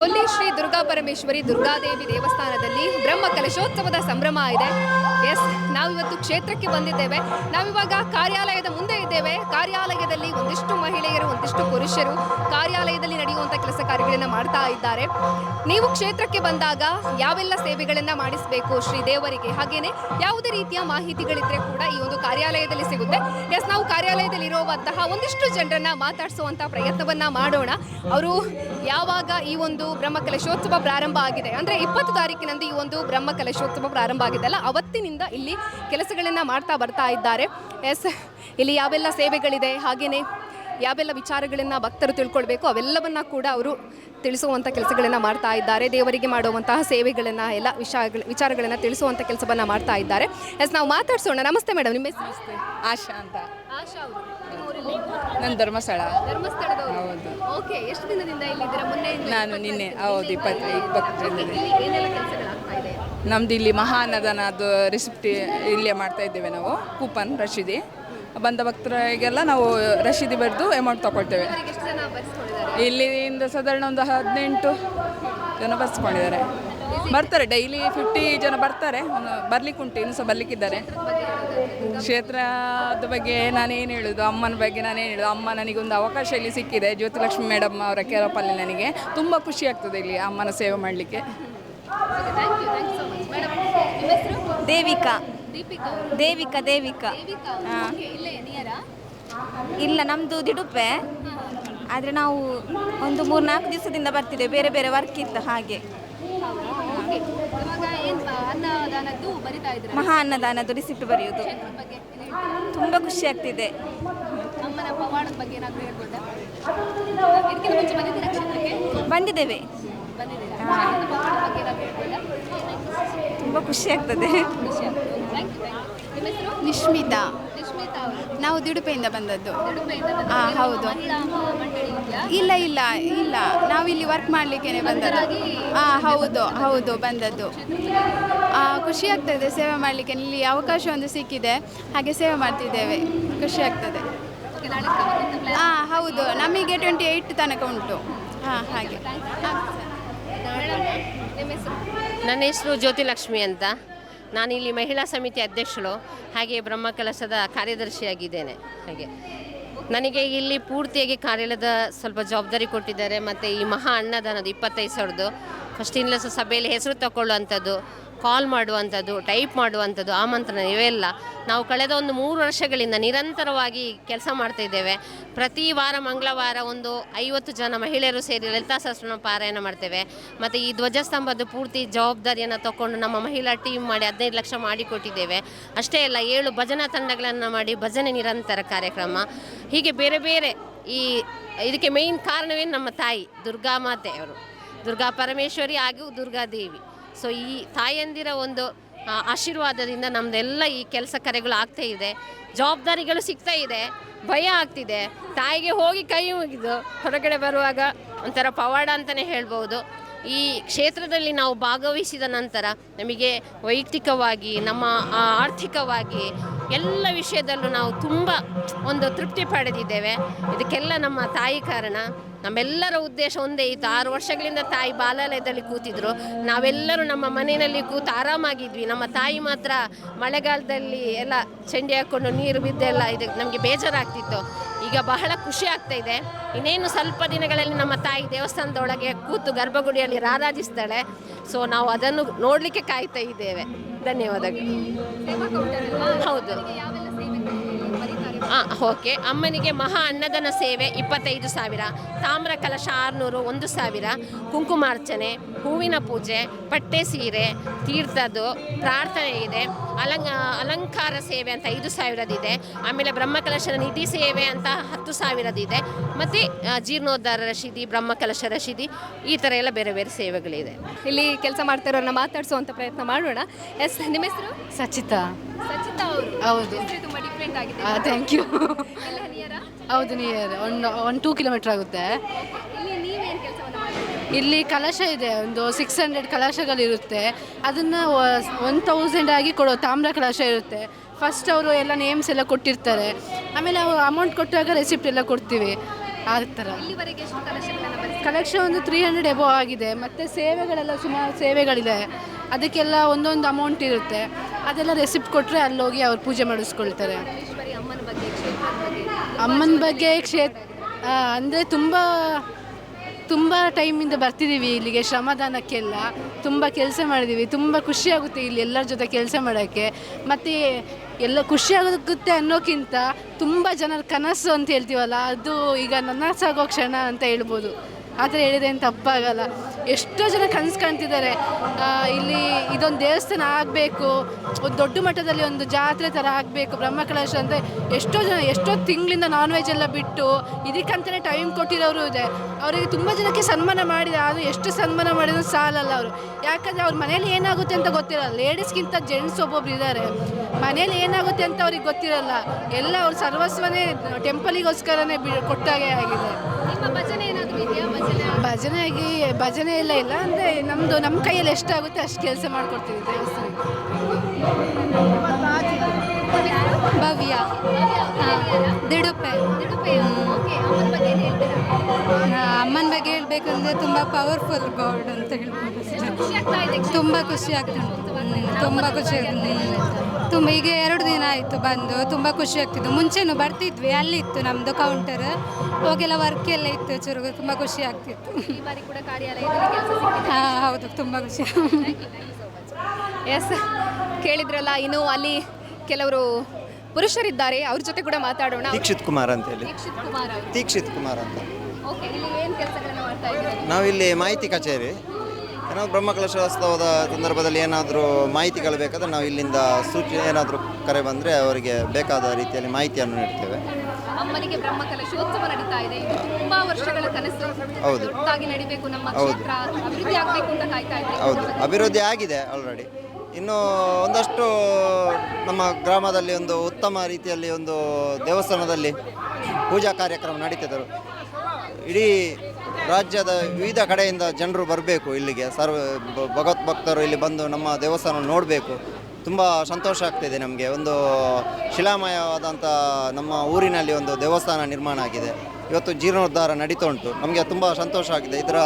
ಕೊಲ್ಲಿ ಶ್ರೀ ದುರ್ಗಾ ಪರಮೇಶ್ವರಿ ದುರ್ಗಾದೇವಿ ದೇವಸ್ಥಾನದಲ್ಲಿ ಬ್ರಹ್ಮ ಕಲಶೋತ್ಸವದ ಸಂಭ್ರಮ ಇದೆ. ಎಸ್, ನಾವಿವತ್ತು ಕ್ಷೇತ್ರಕ್ಕೆ ಬಂದಿದ್ದೇವೆ. ನಾವಿವಾಗ ಕಾರ್ಯಾಲಯದ ಮುಂದೆ ಇದ್ದೇವೆ. ಕಾರ್ಯಾಲಯದಲ್ಲಿ ಒಂದಿಷ್ಟು ಮಹಿಳೆಯರು, ಒಂದಿಷ್ಟು ಪುರುಷರು ಕಾರ್ಯಾಲಯದಲ್ಲಿ ನಡೆಯುವಂಥ ಕೆಲಸ ಕಾರ್ಯಗಳನ್ನು ಮಾಡ್ತಾ ಇದ್ದಾರೆ. ನೀವು ಕ್ಷೇತ್ರಕ್ಕೆ ಬಂದಾಗ ಯಾವೆಲ್ಲ ಸೇವೆಗಳನ್ನು ಮಾಡಿಸಬೇಕು ಶ್ರೀ ದೇವರಿಗೆ, ಹಾಗೇನೆ ಯಾವುದೇ ರೀತಿಯ ಮಾಹಿತಿಗಳಿದ್ರೆ ಕೂಡ ಈ ಒಂದು ಕಾರ್ಯಾಲಯದಲ್ಲಿ ಸಿಗುತ್ತೆ. ಎಸ್, ನಾವು ಕಾರ್ಯಾಲಯದಲ್ಲಿ ಇರುವಂತಹ ಒಂದಿಷ್ಟು ಜನರನ್ನ ಮಾತಾಡಿಸುವಂಥ ಪ್ರಯತ್ನವನ್ನ ಮಾಡೋಣ. ಅವರು ಯಾವಾಗ ಈ ಒಂದು ಬ್ರಹ್ಮ ಕಲಶೋತ್ಸವ ಪ್ರಾರಂಭ ಆಗಿದೆ ಅಂದರೆ 20 ತಾರೀಕಿನಂದು ಈ ಒಂದು ಬ್ರಹ್ಮ ಕಲಶೋತ್ಸವ ಪ್ರಾರಂಭ ಆಗಿದೆಲ್ಲ, ಅವತ್ತಿನಿಂದ ಇಲ್ಲಿ ಕೆಲಸಗಳನ್ನು ಮಾಡ್ತಾ ಬರ್ತಾ ಇದ್ದಾರೆ. ಎಸ್, ಇಲ್ಲಿ ಯಾವೆಲ್ಲ ಸೇವೆಗಳಿದೆ, ಹಾಗೆಯೇ ಯಾವೆಲ್ಲ ವಿಚಾರಗಳನ್ನು ಭಕ್ತರು ತಿಳ್ಕೊಳ್ಬೇಕು ಅವೆಲ್ಲವನ್ನ ಕೂಡ ಅವರು ತಿಳಿಸುವಂಥ ಕೆಲಸಗಳನ್ನು ಮಾಡ್ತಾ ಇದ್ದಾರೆ. ದೇವರಿಗೆ ಮಾಡುವಂತಹ ಸೇವೆಗಳನ್ನು ಎಲ್ಲ ವಿಚಾರಗಳನ್ನು ತಿಳಿಸುವಂಥ ಕೆಲಸವನ್ನು ಮಾಡ್ತಾ ಇದ್ದಾರೆ. ಎಸ್, ನಾವು ಮಾತಾಡ್ಸೋಣ. ನಮಸ್ತೆ ಮೇಡಮ್, ನಿಮ್ಮ ಹೆಸರು? ಆಶಾ ಅಂತ. ಆಶಾ ಅವರು ನನ್ನ ಧರ್ಮಸ್ಥಳ. ಧರ್ಮಸ್ಥಳದವರು. ಹೌದು. ಓಕೆ, ಎಷ್ಟು ದಿನದಿಂದ ಇಲ್ಲಿದ್ದೀರಾ? ಮೊನ್ನೆ ನಾನು ನಿನ್ನೆ. ಹೌದು, 20 ಏನೆಲ್ಲ ಕೆಲಸಗಳಾಗ್ತಾ ಇದೆ? ನಮ್ದು ಇಲ್ಲಿ ಮಹಾ ಅನ್ನದಾನದ್ದು ರೆಸಿಪ್ಟಿ ಇಲ್ಲೇ ಮಾಡ್ತಾ ಇದ್ದೇವೆ ನಾವು. ಕೂಪನ್ ರಶೀದಿ ಬಂದ ಭಕ್ತರಿಗೆಲ್ಲ ನಾವು ರಶೀದಿ ಬರೆದು ಅಮೌಂಟ್ ತಗೊಳ್ತೇವೆ. ಎಷ್ಟು ಜನ ಬರ್ಸ್ಕೊಂಡಿದ್ದಾರೆ? ಇಲ್ಲಿಂದ ಸಾಧಾರಣ ಒಂದು 18 ಜನ ಬರ್ಸ್ಕೊಂಡಿದ್ದಾರೆ. ಬರ್ತಾರೆ ಡೈಲಿ 50 ಜನ ಬರ್ತಾರೆ. ಬರ್ಲಿಕ್ಕೆ ಉಂಟು, ಇನ್ನೂ ಸಹ ಬರ್ಲಿಕ್ಕಿದ್ದಾರೆ. ಕ್ಷೇತ್ರದ ಬಗ್ಗೆ ನಾನೇನು ಹೇಳೋದು, ಅಮ್ಮನ ಬಗ್ಗೆ ನಾನೇನು ಹೇಳೋದು. ಅಮ್ಮ ನನಗೊಂದು ಅವಕಾಶ ಇಲ್ಲಿ ಸಿಕ್ಕಿದೆ. ಜ್ಯೋತಿಲಕ್ಷ್ಮಿ ಮೇಡಮ್ ಅವರ ಕೇರಪ್ಪಲ್ಲಿ ನನಗೆ ತುಂಬ ಖುಷಿ ಆಗ್ತದೆ ಇಲ್ಲಿ ಅಮ್ಮನ ಸೇವೆ ಮಾಡಲಿಕ್ಕೆ. ದೇವಿಕಾ. ದೇವಿಕಾ. ಇಲ್ಲ, ನಮ್ಮದು ದಿಡುಪೆ. ಆದರೆ ನಾವು ಒಂದು 3-4 ದಿವಸದಿಂದ ಬರ್ತಿದ್ದೇವೆ. ಬೇರೆ ಬೇರೆ ವರ್ಕ್ ಇತ್ತು ಹಾಗೆ. ಮಹಾ ಅನ್ನದಾನದ್ದು ರಿಸಿಪ್ಟ್ ಬರೆಯೋದು ತುಂಬ ಖುಷಿ ಆಗ್ತಿದೆ. ಬಂದಿದ್ದೇವೆ. ತುಂಬ ಖುಷಿ ಆಗ್ತದೆ. ನಿಶ್ಮಿತಾ. ನಾವು ದಿಡುಪೆಯಿಂದ ಬಂದದ್ದು. ಹೌದು. ಇಲ್ಲ, ನಾವಿಲ್ಲಿ ವರ್ಕ್ ಮಾಡಲಿಕ್ಕೇ ಬಂದದ್ದು. ಹೌದು ಬಂದದ್ದು. ಖುಷಿ ಆಗ್ತದೆ ಸೇವೆ ಮಾಡಲಿಕ್ಕೆ. ಇಲ್ಲಿ ಅವಕಾಶ ಒಂದು ಸಿಕ್ಕಿದೆ, ಹಾಗೆ ಸೇವೆ ಮಾಡ್ತಿದ್ದೇವೆ. ಖುಷಿ ಆಗ್ತದೆ. ಹೌದು, ನಮಗೆ 28 ತನಕ ಉಂಟು. ಹಾಗೆ. ನನ್ನ ಹೆಸರು ಜ್ಯೋತಿಲಕ್ಷ್ಮಿ ಅಂತ. ನಾನಿಲ್ಲಿ ಮಹಿಳಾ ಸಮಿತಿ ಅಧ್ಯಕ್ಷಳು, ಹಾಗೆ ಬ್ರಹ್ಮಕಲಶದ ಕಾರ್ಯದರ್ಶಿಯಾಗಿದ್ದೇನೆ. ಹಾಗೆ ನನಗೆ ಇಲ್ಲಿ ಪೂರ್ತಿಯಾಗಿ ಕಾರ್ಯಾಲಯದ ಸ್ವಲ್ಪ ಜವಾಬ್ದಾರಿ ಕೊಟ್ಟಿದ್ದಾರೆ. ಮತ್ತು ಈ ಮಹಾ ಅನ್ನದಾನದು 25,000 ಫಸ್ಟ್ ಇನ್ಲೆಸ್ ಸಭೆಯಲ್ಲಿ ಹೆಸರು ತಗೊಳ್ಳುವಂಥದ್ದು, ಕಾಲ್ ಮಾಡುವಂಥದ್ದು, ಟೈಪ್ ಮಾಡುವಂಥದ್ದು, ಆಮಂತ್ರಣ ಇವೆಲ್ಲ ನಾವು ಕಳೆದ ಒಂದು 3 ವರ್ಷಗಳಿಂದ ನಿರಂತರವಾಗಿ ಕೆಲಸ ಮಾಡ್ತಾಯಿದ್ದೇವೆ. ಪ್ರತಿ ವಾರ ಮಂಗಳವಾರ ಒಂದು 50 ಜನ ಮಹಿಳೆಯರು ಸೇರಿ ಲಲಿತಾ ಸಹಸ್ರನಾಮ ಪಾರಾಯಣ ಮಾಡ್ತೇವೆ. ಮತ್ತು ಈ ಧ್ವಜಸ್ತಂಭದ ಪೂರ್ತಿ ಜವಾಬ್ದಾರಿಯನ್ನು ತಗೊಂಡು ನಮ್ಮ ಮಹಿಳಾ ಟೀಮ್ ಮಾಡಿ 15 ಲಕ್ಷ ಮಾಡಿಕೊಟ್ಟಿದ್ದೇವೆ. ಅಷ್ಟೇ ಅಲ್ಲ, 7 ಭಜನಾ ತಂಡಗಳನ್ನು ಮಾಡಿ ಭಜನೆ ನಿರಂತರ ಕಾರ್ಯಕ್ರಮ. ಹೀಗೆ ಬೇರೆ ಬೇರೆ ಇದಕ್ಕೆ ಮೇಯ್ನ್ ಕಾರಣವೇ ನಮ್ಮ ತಾಯಿ ದುರ್ಗಾ ಮಾತೆ, ಅವರು ದುರ್ಗಾ ಪರಮೇಶ್ವರಿ ಹಾಗೂ ದುರ್ಗಾದೇವಿ. ಸೊ ಈ ತಾಯಂದಿರ ಒಂದು ಆಶೀರ್ವಾದದಿಂದ ನಮ್ಮದೆಲ್ಲ ಈ ಕೆಲಸ ಕಾರ್ಯಗಳು ಆಗ್ತಾ ಇದೆ. ಜವಾಬ್ದಾರಿಗಳು ಸಿಗ್ತಾ ಇದೆ. ಭಯ ಆಗ್ತಿದೆ. ತಾಯಿಗೆ ಹೋಗಿ ಕೈ ಮುಗಿದು ಹೊರಗಡೆ ಬರುವಾಗ ಒಂಥರ ಪವಾಡ ಅಂತಲೇ ಹೇಳ್ಬೋದು. ಈ ಕ್ಷೇತ್ರದಲ್ಲಿ ನಾವು ಭಾಗವಹಿಸಿದ ನಂತರ ನಮಗೆ ವೈಯಕ್ತಿಕವಾಗಿ, ನಮ್ಮ ಆರ್ಥಿಕವಾಗಿ ಎಲ್ಲ ವಿಷಯದಲ್ಲೂ ನಾವು ತುಂಬ ಒಂದು ತೃಪ್ತಿ ಪಡೆದಿದ್ದೇವೆ. ಇದಕ್ಕೆಲ್ಲ ನಮ್ಮ ತಾಯಿ ಕಾರಣ. ನಮ್ಮೆಲ್ಲರ ಉದ್ದೇಶ ಒಂದೇ ಇತ್ತು. 6 ವರ್ಷಗಳಿಂದ ತಾಯಿ ಬಾಲಾಲಯದಲ್ಲಿ ಕೂತಿದ್ರು. ನಾವೆಲ್ಲರೂ ನಮ್ಮ ಮನೆಯಲ್ಲಿ ಕೂತು ಆರಾಮಾಗಿದ್ವಿ. ನಮ್ಮ ತಾಯಿ ಮಾತ್ರ ಮಳೆಗಾಲದಲ್ಲಿ ಎಲ್ಲ ಚಂಡಿ ಹಾಕ್ಕೊಂಡು ನೀರು ಬಿದ್ದೆಲ್ಲ ಇದು ನಮಗೆ ಬೇಜಾರಾಗ್ತಿತ್ತು. ಈಗ ಬಹಳ ಖುಷಿ ಆಗ್ತಾ ಇದೆ. ಇನ್ನೇನು ಸ್ವಲ್ಪ ದಿನಗಳಲ್ಲಿ ನಮ್ಮ ತಾಯಿ ದೇವಸ್ಥಾನದೊಳಗೆ ಕೂತು ಗರ್ಭಗುಡಿಯಲ್ಲಿ ರಾರಾಜಿಸ್ತಾಳೆ. ಸೊ ನಾವು ಅದನ್ನು ನೋಡಲಿಕ್ಕೆ ಕಾಯ್ತಾ ಇದ್ದೇವೆ. ಧನ್ಯವಾದಗಳು. ಹೌದು. ಓಕೆ. ಅಮ್ಮನಿಗೆ ಮಹಾ ಅನ್ನದಾನ ಸೇವೆ 25,000, ತಾಮ್ರ ಕಲಶ 600, 1,000, ಕುಂಕುಮಾರ್ಚನೆ, ಹೂವಿನ ಪೂಜೆ, ಪಟ್ಟೆ ಸೀರೆ, ತೀರ್ಥದ್ದು ಪ್ರಾರ್ಥನೆ ಇದೆ. ಅಲಂಕಾರ ಸೇವೆ ಅಂತ 5,000 ಇದೆ. ಆಮೇಲೆ ಬ್ರಹ್ಮಕಲಶದ ನಿಧಿ ಸೇವೆ ಅಂತ 10,000 ಇದೆ. ಮತ್ತು ಜೀರ್ಣೋದ್ಧಾರ ರಶೀದಿ, ಬ್ರಹ್ಮಕಲಶ ರಶೀದಿ, ಈ ಥರ ಎಲ್ಲ ಬೇರೆ ಬೇರೆ ಸೇವೆಗಳಿದೆ. ಇಲ್ಲಿ ಕೆಲಸ ಮಾಡ್ತಿರೋರನ್ನ ಮಾತಾಡಿಸುವಂಥ ಪ್ರಯತ್ನ ಮಾಡೋಣ. ಎಸ್, ನಿಮ್ಮ ಹೆಸರು? ಸಚಿತಾ ಅವರು. ಹೌದು. ತುಂಬ ಡಿಫ್ರೆಂಟ್ ಆಗಿದೆ. Thank you. ಹೌದು, ನಿಯರ್ 1-2 ಕಿಲೋಮೀಟರ್ ಆಗುತ್ತೆ. ಇಲ್ಲಿ ನೀವೇನು ಕೆಲಸವನ್ನು ಮಾಡ್ತೀರಿ? ಇಲ್ಲಿ ಕಲಶ ಇದೆ, ಒಂದು 600 ಕಲಶಗಳಿರುತ್ತೆ. ಅದನ್ನು 1000 ಆಗಿ ಕೊಡೋ ತಾಮ್ರ ಕಲಶ ಇರುತ್ತೆ. ಫಸ್ಟ್ ಅವರು ಎಲ್ಲ ನೇಮ್ಸ್ ಎಲ್ಲ ಕೊಟ್ಟಿರ್ತಾರೆ. ಆಮೇಲೆ ನಾವು ಅಮೌಂಟ್ ಕೊಟ್ಟಾಗ ರೆಸಿಪ್ಟ್ ಎಲ್ಲ ಕೊಡ್ತೀವಿ. ಆ ಥರ. ಇಲ್ಲಿವರೆಗೆ ಎಷ್ಟು ಕಲೆಕ್ಷನ್ ಒಂದು 300 ಎಬೋ ಆಗಿದೆ. ಮತ್ತು ಸೇವೆಗಳೆಲ್ಲ ಸುಮಾರು ಸೇವೆಗಳಿದೆ, ಅದಕ್ಕೆಲ್ಲ ಒಂದೊಂದು ಅಮೌಂಟ್ ಇರುತ್ತೆ. ಅದೆಲ್ಲ ರೆಸಿಪ್ಟ್ ಕೊಟ್ಟರೆ ಅಲ್ಲೋಗಿ ಅವ್ರು ಪೂಜೆ ಮಾಡಿಸ್ಕೊಳ್ತಾರೆ. ಅಮ್ಮನ ಬಗ್ಗೆ ಅಂದರೆ ತುಂಬ ಟೈಮಿಂದ ಬರ್ತಿದ್ದೀವಿ ಇಲ್ಲಿಗೆ ಶ್ರಮದಾನಕ್ಕೆಲ್ಲ. ತುಂಬ ಕೆಲಸ ಮಾಡಿದ್ದೀವಿ, ತುಂಬ ಖುಷಿಯಾಗುತ್ತೆ ಇಲ್ಲಿ ಎಲ್ಲರ ಜೊತೆ ಕೆಲಸ ಮಾಡೋಕ್ಕೆ. ಮತ್ತು ಎಲ್ಲ ಖುಷಿಯಾಗುತ್ತೆ ಅನ್ನೋಕ್ಕಿಂತ ತುಂಬ ಜನರ ಕನಸು ಅಂತ ಹೇಳ್ತೀವಲ್ಲ, ಅದು ಈಗ ನನಸಾಗೋ ಕ್ಷಣ ಅಂತ ಹೇಳ್ಬೋದು. ಆ ಥರ ಹೇಳಿದ್ರೆ ಏನು ತಪ್ಪಾಗಲ್ಲ. ಎಷ್ಟೋ ಜನ ಕನಸು ಕಾಣ್ತಿದ್ದಾರೆ, ಇಲ್ಲಿ ಇದೊಂದು ದೇವಸ್ಥಾನ ಆಗಬೇಕು, ಒಂದು ದೊಡ್ಡ ಮಟ್ಟದಲ್ಲಿ ಒಂದು ಜಾತ್ರೆ ಥರ ಆಗಬೇಕು ಬ್ರಹ್ಮಕಲಶ ಅಂದರೆ. ಎಷ್ಟೋ ತಿಂಗಳಿಂದ ನಾನ್ ವೆಜ್ ಎಲ್ಲ ಬಿಟ್ಟು ಇದಕ್ಕಂತಲೇ ಟೈಮ್ ಕೊಟ್ಟಿರೋರು ಇದೆ. ಅವರಿಗೆ ತುಂಬ ಜನಕ್ಕೆ ಸನ್ಮಾನ ಮಾಡಿದೆ, ಆದರೆ ಎಷ್ಟು ಸನ್ಮಾನ ಮಾಡಿದ್ರು ಸಾಲಲ್ಲ ಅವರು. ಯಾಕಂದರೆ ಅವ್ರ ಮನೇಲಿ ಏನಾಗುತ್ತೆ ಅಂತ ಗೊತ್ತಿರಲ್ಲ. ಲೇಡೀಸ್ಗಿಂತ ಜೆಂಟ್ಸ್ ಒಬ್ಬೊಬ್ರು ಇದ್ದಾರೆ, ಮನೇಲಿ ಏನಾಗುತ್ತೆ ಅಂತ ಅವ್ರಿಗೆ ಗೊತ್ತಿರಲ್ಲ. ಎಲ್ಲ ಅವ್ರ ಸರ್ವಸ್ವನೇ ಟೆಂಪಲಿಗೋಸ್ಕರನೇ ಕೊಟ್ಟಾಗೆ ಆಗಿದೆ. ಭಜನೆ ಎಲ್ಲ ಇಲ್ಲ ಅಂದರೆ ನಮ್ಮ ಕೈಯಲ್ಲಿ ಎಷ್ಟಾಗುತ್ತೆ ಅಷ್ಟು ಕೆಲಸ ಮಾಡ್ಕೊಡ್ತೀವಿ ದೇವಸ್ಥಾನಕ್ಕೆ. ಭವ್ಯ ದಿಡುಪೆ. ಅಮ್ಮನ ಬಗ್ಗೆ ಹೇಳಬೇಕು ಅಂದರೆ ತುಂಬ ಪವರ್ಫುಲ್ ಗಾಡ್ ಅಂತ ಹೇಳ್ಬೋದು. ತುಂಬ ಖುಷಿ ಆಗ್ತದೆ, ತುಂಬ ಖುಷಿ ಆಗ್ತದೆ. ತುಂಬ ಈಗ 2 ದಿನ ಆಯಿತು ಬಂದು, ತುಂಬ ಖುಷಿ ಆಗ್ತಿತ್ತು. ಮುಂಚೆನೂ ಬರ್ತಿದ್ವಿ, ಅಲ್ಲಿತ್ತು ನಮ್ಮದು ಕೌಂಟರ್, ಹೋಗೆಲ್ಲ ವರ್ಕ್ ಎಲ್ಲ ಇತ್ತು ಚುರುಗು, ತುಂಬ ಖುಷಿ ಆಗ್ತಿತ್ತು. ಹಾಂ ಹೌದು, ತುಂಬ ಖುಷಿ. ಎಸ್, ಕೇಳಿದ್ರಲ್ಲ. ಇನ್ನು ಅಲ್ಲಿ ಕೆಲವರು ಪುರುಷರಿದ್ದಾರೆ, ಅವ್ರ ಜೊತೆ ಕೂಡ ಮಾತಾಡೋಣ. ದೀಕ್ಷಿತ್ ಕುಮಾರ್ ಅಂತ ಹೇಳಿ. ದೀಕ್ಷಿತ್ ಕುಮಾರ್ ಅಂತ. ನಾವಿಲ್ಲಿ ಮಾಹಿತಿ ಕಚೇರಿ. ನಾವು ಬ್ರಹ್ಮಕಲಶೋತ್ಸವದ ಸಂದರ್ಭದಲ್ಲಿ ಏನಾದರೂ ಮಾಹಿತಿಗಳು ಬೇಕಾದರೆ ನಾವು ಇಲ್ಲಿಂದ ಸೂಚನೆ ಏನಾದರೂ ಕರೆ ಬಂದರೆ ಅವರಿಗೆ ಬೇಕಾದ ರೀತಿಯಲ್ಲಿ ಮಾಹಿತಿಯನ್ನು ನೀಡ್ತೇವೆ. ಅಮ್ಮನಿಗೆ ಬ್ರಹ್ಮಕಲಶೋತ್ಸವ ನಡೀತಾ ಇದೆ, ತುಂಬಾ ವರ್ಷಗಳ ಕನಸು. ಹೌದು, ನಡಿಬೇಕು, ನಮ್ಮ ಕ್ಷೇತ್ರ ಅಭಿವೃದ್ಧಿ ಆಗಬೇಕು ಅಂತ ಕಾಯ್ತಾ ಇದ್ದೀವಿ. ಹೌದು, ಅಭಿವೃದ್ಧಿ ಆಗಿದೆ ಆಲ್ರೆಡಿ. ಇನ್ನು ಒಂದಷ್ಟು ನಮ್ಮ ಗ್ರಾಮದಲ್ಲಿ ಒಂದು ಉತ್ತಮ ರೀತಿಯಲ್ಲಿ ಒಂದು ದೇವಸ್ಥಾನದಲ್ಲಿ ಪೂಜಾ ಕಾರ್ಯಕ್ರಮ ನಡೀತಿದ್ದರು. ಇಡೀ ರಾಜ್ಯದ ವಿವಿಧ ಕಡೆಯಿಂದ ಜನರು ಬರಬೇಕು ಇಲ್ಲಿಗೆ. ಭಗವತ್ ಭಕ್ತರು ಇಲ್ಲಿ ಬಂದು ನಮ್ಮ ದೇವಸ್ಥಾನ ನೋಡಬೇಕು. ತುಂಬ ಸಂತೋಷ ಆಗ್ತಿದೆ ನಮಗೆ. ಒಂದು ಶಿಲಾಮಯವಾದಂಥ ನಮ್ಮ ಊರಿನಲ್ಲಿ ಒಂದು ದೇವಸ್ಥಾನ ನಿರ್ಮಾಣ ಆಗಿದೆ. ಇವತ್ತು ಜೀರ್ಣೋದ್ಧಾರ ನಡೀತಾ ಉಂಟು. ನಮಗೆ ತುಂಬ ಸಂತೋಷ ಆಗಿದೆ. ಇದರ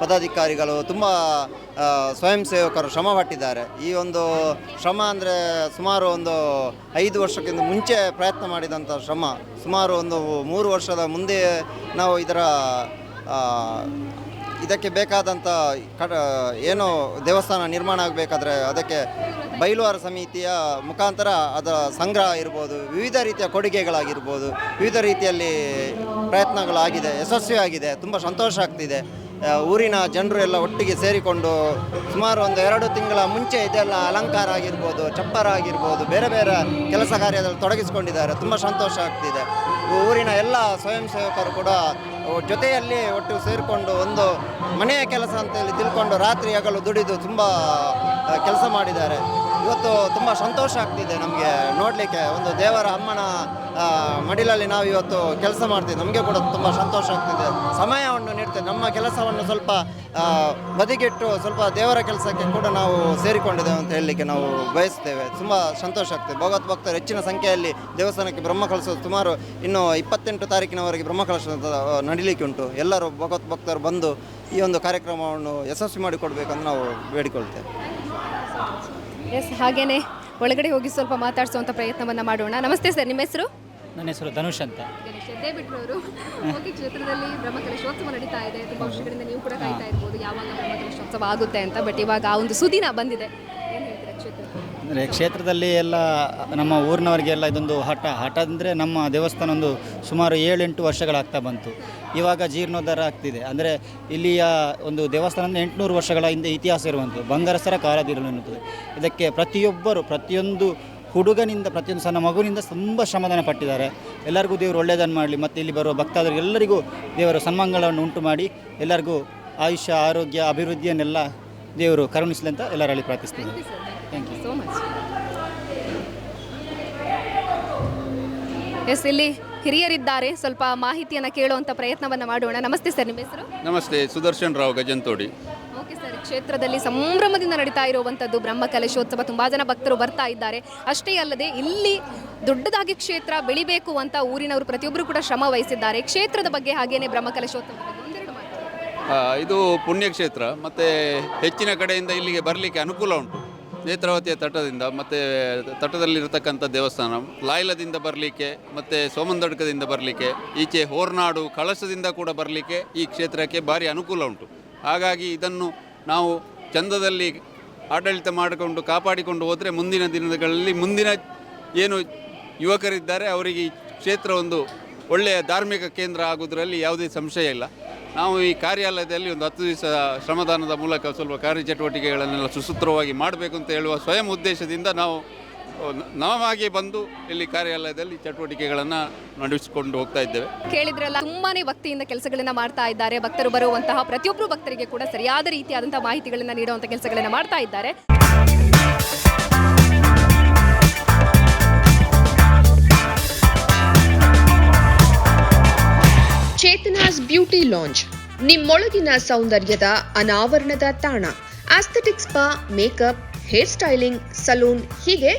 ಪದಾಧಿಕಾರಿಗಳು ತುಂಬ ಸ್ವಯಂ ಸೇವಕರು ಶ್ರಮ ಪಟ್ಟಿದ್ದಾರೆ. ಈ ಒಂದು ಶ್ರಮ ಅಂದರೆ ಸುಮಾರು ಒಂದು 5 ವರ್ಷಕ್ಕಿಂತ ಮುಂಚೆ ಪ್ರಯತ್ನ ಮಾಡಿದಂಥ ಶ್ರಮ. ಸುಮಾರು ಒಂದು 3 ವರ್ಷದ ಮುಂದೆ ನಾವು ಇದಕ್ಕೆ ಬೇಕಾದಂಥ ಏನು ದೇವಸ್ಥಾನ ನಿರ್ಮಾಣ ಆಗಬೇಕಾದ್ರೆ ಅದಕ್ಕೆ ಬೈಲುವಾರ ಸಮಿತಿಯ ಮುಖಾಂತರ ಅದರ ಸಂಗ್ರಹ ಇರ್ಬೋದು, ವಿವಿಧ ರೀತಿಯ ಕೊಡುಗೆಗಳಾಗಿರ್ಬೋದು, ವಿವಿಧ ರೀತಿಯಲ್ಲಿ ಪ್ರಯತ್ನಗಳಾಗಿದೆ, ಯಶಸ್ವಿಯಾಗಿದೆ. ತುಂಬ ಸಂತೋಷ ಆಗ್ತಿದೆ. ಊರಿನ ಜನರು ಎಲ್ಲ ಒಟ್ಟಿಗೆ ಸೇರಿಕೊಂಡು ಸುಮಾರು ಒಂದು 2 ತಿಂಗಳ ಮುಂಚೆ ಇದೆಲ್ಲ ಅಲಂಕಾರ ಆಗಿರ್ಬೋದು, ಚಪ್ಪರ ಆಗಿರ್ಬೋದು, ಬೇರೆ ಬೇರೆ ಕೆಲಸ ಕಾರ್ಯದಲ್ಲಿ ತೊಡಗಿಸಿಕೊಂಡಿದ್ದಾರೆ. ತುಂಬ ಸಂತೋಷ ಆಗ್ತಿದೆ. ಊರಿನ ಎಲ್ಲ ಸ್ವಯಂ ಸೇವಕರು ಕೂಡ ಜೊತೆಯಲ್ಲಿ ಒಟ್ಟು ಸೇರಿಕೊಂಡು ಒಂದು ಮನೆಯ ಕೆಲಸ ಅಂತೇಳಿ ತಿಳ್ಕೊಂಡು ರಾತ್ರಿ ಹಗಲು ದುಡಿದು ತುಂಬ ಕೆಲಸ ಮಾಡಿದ್ದಾರೆ. ಇವತ್ತು ತುಂಬ ಸಂತೋಷ ಆಗ್ತಿದೆ ನಮಗೆ ನೋಡಲಿಕ್ಕೆ. ಒಂದು ದೇವರ ಅಮ್ಮನ ಮಡಿಲಲ್ಲಿ ನಾವು ಇವತ್ತು ಕೆಲಸ ಮಾಡ್ತೀವಿ. ನಮಗೆ ಕೂಡ ತುಂಬ ಸಂತೋಷ ಆಗ್ತಿದೆ. ಸಮಯವನ್ನು ನೀಡ್ತೇವೆ. ನಮ್ಮ ಕೆಲಸವನ್ನು ಸ್ವಲ್ಪ ಬದಿಗಿಟ್ಟು ಸ್ವಲ್ಪ ದೇವರ ಕೆಲಸಕ್ಕೆ ಕೂಡ ನಾವು ಸೇರಿಕೊಂಡಿದ್ದೇವೆ ಅಂತ ಹೇಳಲಿಕ್ಕೆ ನಾವು ಬಯಸ್ತೇವೆ. ತುಂಬ ಸಂತೋಷ ಆಗ್ತದೆ. ಭಗವತ್ ಭಕ್ತರು ಹೆಚ್ಚಿನ ಸಂಖ್ಯೆಯಲ್ಲಿ ದೇವಸ್ಥಾನಕ್ಕೆ ಬ್ರಹ್ಮಕಲಶ ಸುಮಾರು ಇನ್ನು 28 ತಾರೀಕಿನವರೆಗೆ ಬ್ರಹ್ಮಕಲಶ ನಡೀಲಿಕ್ಕೆ ಉಂಟು. ಎಲ್ಲರೂ ಭಗವತ್ ಭಕ್ತರು ಬಂದು ಈ ಒಂದು ಕಾರ್ಯಕ್ರಮವನ್ನು ಯಶಸ್ವಿ ಮಾಡಿಕೊಡ್ಬೇಕಂತ ನಾವು ಬೇಡಿಕೊಳ್ತೇವೆ. ಎಸ್, ಹಾಗೇನೆ ಒಳಗಡೆ ಹೋಗಿ ಸ್ವಲ್ಪ ಮಾತಾಡಿಸುವಂಥ ಪ್ರಯತ್ನವನ್ನು ಮಾಡೋಣ. ನಮಸ್ತೆ ಸರ್, ನಿಮ್ಮ ಹೆಸರು? ನನ್ನ ಹೆಸರು ಧನುಷ್ ಅಂತ. ಬಿಟ್ಟವರು ಕ್ಷೇತ್ರದಲ್ಲಿ ಬ್ರಹ್ಮಕಲಶೋತ್ಸವ ನಡೀತಾ ಇದೆ. ತುಂಬ ವರ್ಷಗಳಿಂದ ನೀವು ಕೂಡ ಕಾಯ್ತಾ ಇರ್ಬೋದು ಯಾವಾಗ ಬ್ರಹ್ಮಕಲಶೋತ್ಸವ ಆಗುತ್ತೆ ಅಂತ. ಬಟ್ ಇವಾಗ ಆ ಒಂದು ಸುದಿನ ಬಂದಿದೆ. ಏನು ಹೇಳ್ತೀರಾ ಕ್ಷೇತ್ರ? ಅಂದರೆ ಕ್ಷೇತ್ರದಲ್ಲಿ ಎಲ್ಲ ನಮ್ಮ ಊರಿನವರಿಗೆಲ್ಲ ಇದೊಂದು ಹಠ ಅಂದರೆ ನಮ್ಮ ದೇವಸ್ಥಾನ ಒಂದು ಸುಮಾರು 7-8 ವರ್ಷಗಳಾಗ್ತಾ ಬಂತು. ಇವಾಗ ಜೀರ್ಣೋದ್ಧಾರ ಆಗ್ತಿದೆ. ಅಂದರೆ ಇಲ್ಲಿಯ ಒಂದು ದೇವಸ್ಥಾನ 800 ವರ್ಷಗಳ ಹಿಂದೆ ಇತಿಹಾಸ ಇರುವಂಥದ್ದು, ಬಂಗಾರಸರ ಕಾಲದಿರುವಂಥದ್ದು. ಇದಕ್ಕೆ ಪ್ರತಿಯೊಂದು ಹುಡುಗನಿಂದ ಪ್ರತಿಯೊಂದು ಸಣ್ಣ ಮಗುವಿನಿಂದ ತುಂಬ ಶ್ರಮದಾನ ಪಟ್ಟಿದ್ದಾರೆ. ಎಲ್ಲರಿಗೂ ದೇವರು ಒಳ್ಳೆಯದನ್ನು ಮಾಡಲಿ ಮತ್ತು ಇಲ್ಲಿ ಬರುವ ಭಕ್ತಾದರಿಗೆಲ್ಲರಿಗೂ ದೇವರು ಸನ್ಮಾನಗಳನ್ನು ಉಂಟು ಮಾಡಿ ಎಲ್ಲರಿಗೂ ಆಯುಷ್ಯ, ಆರೋಗ್ಯ, ಅಭಿವೃದ್ಧಿಯನ್ನೆಲ್ಲ ದೇವರು ಕರುಣಿಸಲಿ ಅಂತ ಎಲ್ಲರಲ್ಲಿ ಪ್ರಾರ್ಥಿಸ್ತೀನಿ. Thank you so much. Yes, ಇಲ್ಲಿ ಹಿರಿಯರಿದ್ದಾರೆ. ಸ್ವಲ್ಪ ಮಾಹಿತಿಯನ್ನು ಕೇಳುವಂಥ ಪ್ರಯತ್ನವನ್ನು ಮಾಡೋಣ. ನಮಸ್ತೆ ಸರ್, ನಿಮ್ಮ ಹೆಸರು? ನಮಸ್ತೆ, ಸುದರ್ಶನ್ ರಾವ್ ಗಜಂತೋಡಿ. ಓಕೆ ಸರ್, ಕ್ಷೇತ್ರದಲ್ಲಿ ಸಂಭ್ರಮದಿಂದ ನಡೀತಾ ಇರುವಂಥದ್ದು ಬ್ರಹ್ಮಕಲಶೋತ್ಸವ. ತುಂಬ ಜನ ಭಕ್ತರು ಬರ್ತಾ ಇದ್ದಾರೆ. ಅಷ್ಟೇ ಅಲ್ಲದೆ ಇಲ್ಲಿ ದೊಡ್ಡದಾಗಿ ಕ್ಷೇತ್ರ ಬೆಳಿಬೇಕು ಅಂತ ಊರಿನವರು ಪ್ರತಿಯೊಬ್ಬರು ಕೂಡ ಶ್ರಮ ವಹಿಸಿದ್ದಾರೆ. ಕ್ಷೇತ್ರದ ಬಗ್ಗೆ ಹಾಗೇನೆ ಬ್ರಹ್ಮಕಲಶೋತ್ಸವದ ಬಗ್ಗೆ ಒಂದೆರಡು ಮಾತು. ಇದು ಪುಣ್ಯಕ್ಷೇತ್ರ ಮತ್ತು ಹೆಚ್ಚಿನ ಕಡೆಯಿಂದ ಇಲ್ಲಿಗೆ ಬರಲಿಕ್ಕೆ ಅನುಕೂಲ ಉಂಟು. ನೇತ್ರಾವತಿಯ ತಟದಿಂದ ಮತ್ತು ತಟದಲ್ಲಿರತಕ್ಕಂಥ ದೇವಸ್ಥಾನ, ಲಾಯ್ಲದಿಂದ ಬರಲಿಕ್ಕೆ ಮತ್ತು ಸೋಮಂದಡ್ಕದಿಂದ ಬರಲಿಕ್ಕೆ, ಈಚೆ ಹೋರ್ನಾಡು ಕಳಸದಿಂದ ಕೂಡ ಬರಲಿಕ್ಕೆ ಈ ಕ್ಷೇತ್ರಕ್ಕೆ ಭಾರಿ ಅನುಕೂಲ ಉಂಟು. ಹಾಗಾಗಿ ಇದನ್ನು ನಾವು ಚಂದದಲ್ಲಿ ಆಡಳಿತ ಮಾಡಿಕೊಂಡು ಕಾಪಾಡಿಕೊಂಡು ಹೋದರೆ ಮುಂದಿನ ದಿನಗಳಲ್ಲಿ ಮುಂದಿನ ಏನು ಯುವಕರಿದ್ದಾರೆ ಅವರಿಗೆ ಈ ಕ್ಷೇತ್ರ ಒಂದು ಒಳ್ಳೆಯ ಧಾರ್ಮಿಕ ಕೇಂದ್ರ ಆಗುವುದರಲ್ಲಿ ಯಾವುದೇ ಸಂಶಯ ಇಲ್ಲ. ನಾವು ಈ ಕಾರ್ಯಾಲಯದಲ್ಲಿ ಒಂದು 10 ದಿವಸ ಶ್ರಮದಾನದ ಮೂಲಕ ಸ್ವಲ್ಪ ಕಾರ್ಯಚಟುವಟಿಕೆಗಳನ್ನೆಲ್ಲ ಸುಸೂತ್ರವಾಗಿ ಮಾಡಬೇಕು ಅಂತ ಹೇಳುವ ಸ್ವಯಂ ಉದ್ದೇಶದಿಂದ ನಾವು ನಾವಾಗೆ ಬಂದು ಇಲ್ಲಿ ಕಾರ್ಯಾಲಯದಲ್ಲಿ ಚಟುವಟಿಕೆಗಳನ್ನು ನಡೆಸಿಕೊಂಡು ಹೋಗ್ತಾ ಇದ್ದೇವೆ. ಕೇಳಿದ್ರಲ್ಲ, ತುಂಬಾನೇ ಭಕ್ತಿಯಿಂದ ಕೆಲಸಗಳನ್ನ ಮಾಡ್ತಾ ಇದ್ದಾರೆ. ಭಕ್ತರು ಬರುವಂತಹ ಪ್ರತಿಯೊಬ್ಬರು ಭಕ್ತರಿಗೆ ಕೂಡ ಸರಿಯಾದ ರೀತಿಯಾದಂತಹ ಮಾಹಿತಿಗಳನ್ನು ನೀಡುವಂಥ ಕೆಲಸಗಳನ್ನ ಮಾಡ್ತಾ ಇದ್ದಾರೆ. ಚೇತನಾಸ್ ಬ್ಯೂಟಿ ಲಾಂಜ್, ನಿಮ್ಮೊಳಗಿನ ಸೌಂದರ್ಯದ ಅನಾವರಣದ ತಾಣ. Aesthetic spa, makeup, hair styling, salon, ಹೀಗೆ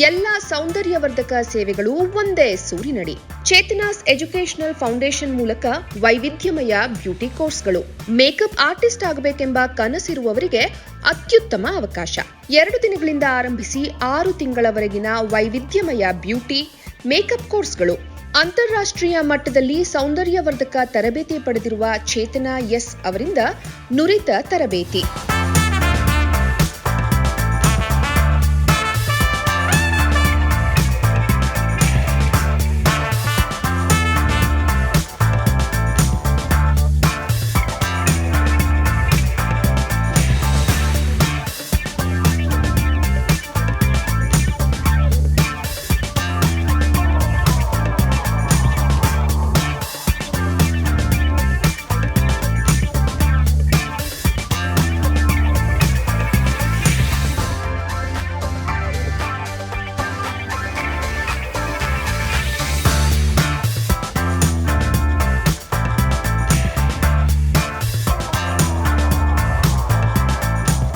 ಎಲ್ಲ ಸೌಂದರ್ಯವರ್ಧಕ ಸೇವೆಗಳು ಒಂದೇ ಸೂರಿನಡಿ. ಚೇತನಾಸ್ ಎಜುಕೇಶನಲ್ ಫೌಂಡೇಶನ್ ಮೂಲಕ ವೈವಿಧ್ಯಮಯ ಬ್ಯೂಟಿ ಕೋರ್ಸ್ಗಳು. ಮೇಕಪ್ ಆರ್ಟಿಸ್ಟ್ ಆಗಬೇಕೆಂಬ ಕನಸಿರುವವರಿಗೆ ಅತ್ಯುತ್ತಮ ಅವಕಾಶ. 2 ದಿನಗಳಿಂದ ಆರಂಭಿಸಿ 6 ತಿಂಗಳವರೆಗಿನ ವೈವಿಧ್ಯಮಯ ಬ್ಯೂಟಿ ಮೇಕಪ್ ಕೋರ್ಸ್ಗಳು. ಅಂತಾರಾಷ್ಟ್ರೀಯ ಮಟ್ಟದಲ್ಲಿ ಸೌಂದರ್ಯವರ್ಧಕ ತರಬೇತಿ ಪಡೆದಿರುವ ಚೇತನಾ ಎಸ್ ಅವರಿಂದ ನುರಿತ ತರಬೇತಿ.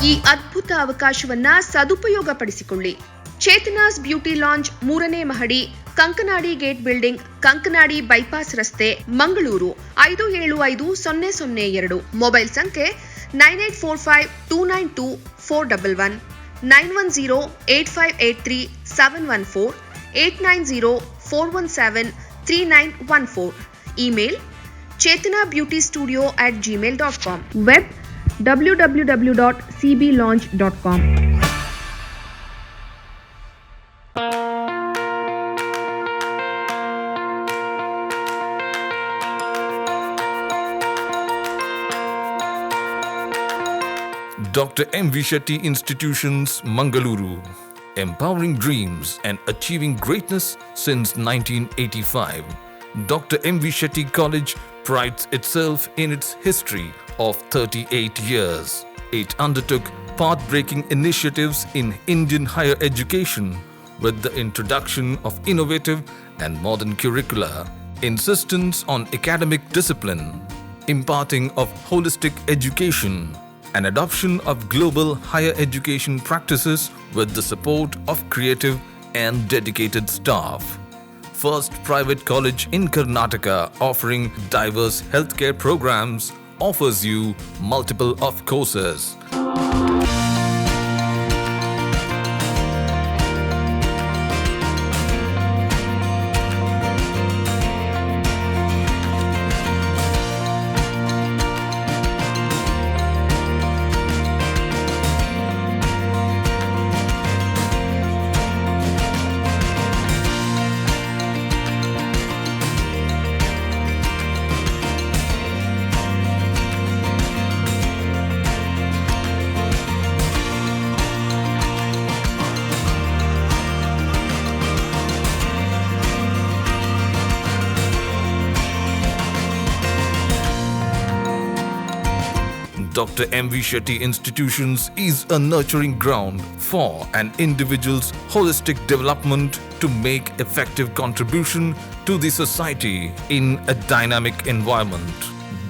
ಈ ಅದ್ಭುತ ಅವಕಾಶವನ್ನ ಸದುಪಯೋಗಪಡಿಸಿಕೊಳ್ಳಿ. ಚೇತನಾಸ್ ಬ್ಯೂಟಿ ಲಾಂಜ್ 3ನೇ ಮಹಡಿ, Kankanadi gate building, Kankanadi bypass ರಸ್ತೆ, ಮಂಗಳೂರು 575002. ಮೊಬೈಲ್ ಸಂಖ್ಯೆ 9845292411, 9108583714, 8904173914. Email chetanabeautystudio@gmail.com. Web www.cblaunch.com. Dr. M.V. Shetty Institutions, Mangaluru. Empowering dreams and achieving greatness since 1985. Dr. M.V. Shetty College prides itself in its history of 38 years. It undertook path-breaking initiatives in Indian higher education with the introduction of innovative and modern curricula, insistence on academic discipline, imparting of holistic education, and adoption of global higher education practices with the support of creative and dedicated staff. First private college in Karnataka offering diverse healthcare programs, offers you multiple of courses. Dr. M.V. Shetty Institutions is a nurturing ground for an individual's holistic development to make effective contribution to the society in a dynamic environment.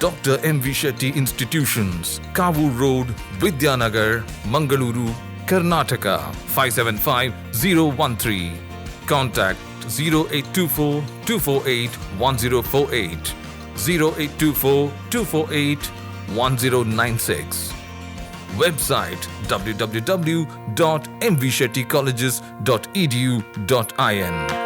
Dr. M.V. Shetty Institutions, Kavu Road, Vidyanagar, Mangaluru, Karnataka 575013. Contact 0824 248 1048, 0824 248 1096. Website www.mvshettycolleges.edu.in.